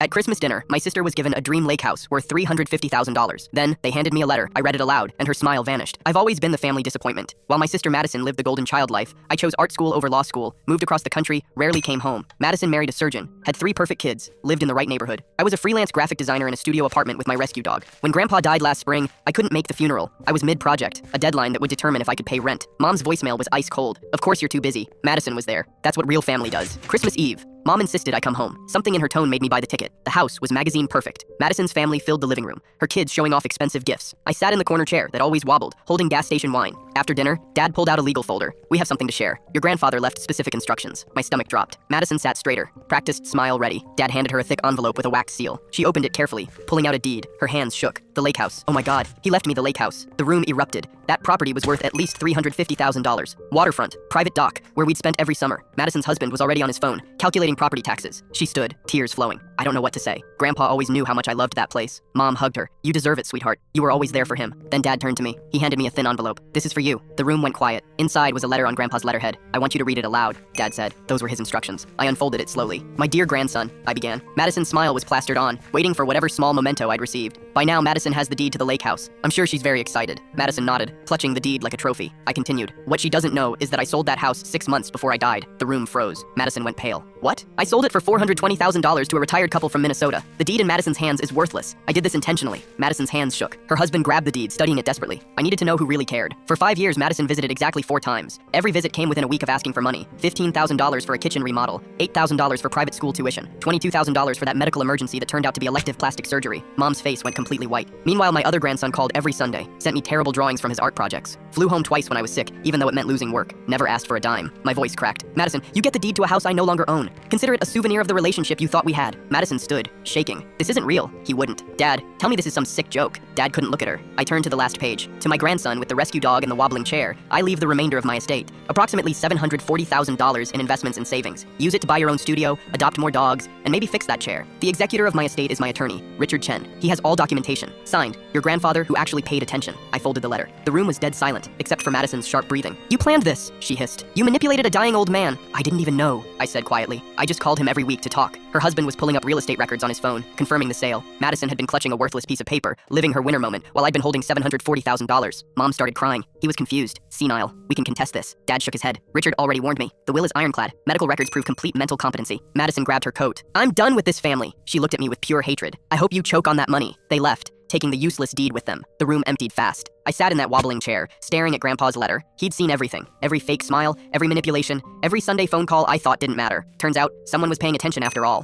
At Christmas dinner, my sister was given a dream lake house worth $350,000. Then, they handed me a letter. I read it aloud, and her smile vanished. I've always been the family disappointment. While my sister Madison lived the golden child life, I chose art school over law school, moved across the country, rarely came home. Madison married a surgeon, had 3 perfect kids, lived in the right neighborhood. I was a freelance graphic designer in a studio apartment with my rescue dog. When Grandpa died last spring, I couldn't make the funeral. I was mid-project, a deadline that would determine if I could pay rent. Mom's voicemail was ice cold. Of course you're too busy. Madison was there. That's what real family does. Christmas Eve. Mom insisted I come home. Something in her tone made me buy the ticket. The house was magazine perfect. Madison's family filled the living room, her kids showing off expensive gifts. I sat in the corner chair that always wobbled, holding gas station wine. After dinner, Dad pulled out a legal folder. We have something to share. Your grandfather left specific instructions. My stomach dropped. Madison sat straighter, practiced smile ready. Dad handed her a thick envelope with a wax seal. She opened it carefully, pulling out a deed. Her hands shook. The lake house. Oh my God, he left me the lake house. The room erupted. That property was worth at least $350,000. Waterfront, private dock, where we'd spent every summer. Madison's husband was already on his phone, calculating property taxes. She stood, tears flowing. I don't know what to say. Grandpa always knew how much I loved that place. Mom hugged her. You deserve it, sweetheart. You were always there for him. Then Dad turned to me. He handed me a thin envelope. This is for you. The room went quiet. Inside was a letter on Grandpa's letterhead. I want you to read it aloud, Dad said. Those were his instructions. I unfolded it slowly. My dear grandson, I began. Madison's smile was plastered on, waiting for whatever small memento I'd received. By now, Madison has the deed to the lake house. I'm sure she's very excited. Madison nodded, clutching the deed like a trophy. I continued. What she doesn't know is that I sold that house 6 months before I died. The room froze. Madison went pale. What? I sold it for $420,000 to a retired couple from Minnesota. The deed in Madison's hands is worthless. I did this intentionally. Madison's hands shook. Her husband grabbed the deed, studying it desperately. I needed to know who really cared. For 5 years, Madison visited exactly 4 times. Every visit came within a week of asking for money. $15,000 for a kitchen remodel, $8,000 for private school tuition, $22,000 for that medical emergency that turned out to be elective plastic surgery. Mom's face went completely white. Meanwhile, my other grandson called every Sunday, sent me terrible drawings from his art projects. Flew home twice when I was sick, even though it meant losing work. Never asked for a dime. My voice cracked. Madison, you get the deed to a house I no longer own. Consider it a souvenir of the relationship you thought we had. Madison stood, shaking. This isn't real. He wouldn't. Dad, tell me this is some sick joke. Dad couldn't look at her. I turned to the last page. To my grandson with the rescue dog and the wobbling chair, I leave the remainder of my estate. Approximately $740,000 in investments and savings. Use it to buy your own studio, adopt more dogs, and maybe fix that chair. The executor of my estate is my attorney, Richard Chen. He has all documentation. Signed, your grandfather who actually paid attention. I folded the letter. The room was dead silent, except for Madison's sharp breathing. You planned this, she hissed. You manipulated a dying old man. I didn't even know, I said quietly. I just called him every week to talk. Her husband was pulling up real estate records on his phone, confirming the sale. Madison had been clutching a worthless piece of paper, living her winter moment, while I'd been holding $740,000. Mom started crying. He was confused, senile. We can contest this. Dad shook his head. Richard already warned me. The will is ironclad. Medical records prove complete mental competency. Madison grabbed her coat. I'm done with this family. She looked at me with pure hatred. I hope you choke on that money. They left, taking the useless deed with them. The room emptied fast. I sat in that wobbling chair, staring at Grandpa's letter. He'd seen everything. Every fake smile, every manipulation, every Sunday phone call I thought didn't matter. Turns out, someone was paying attention after all.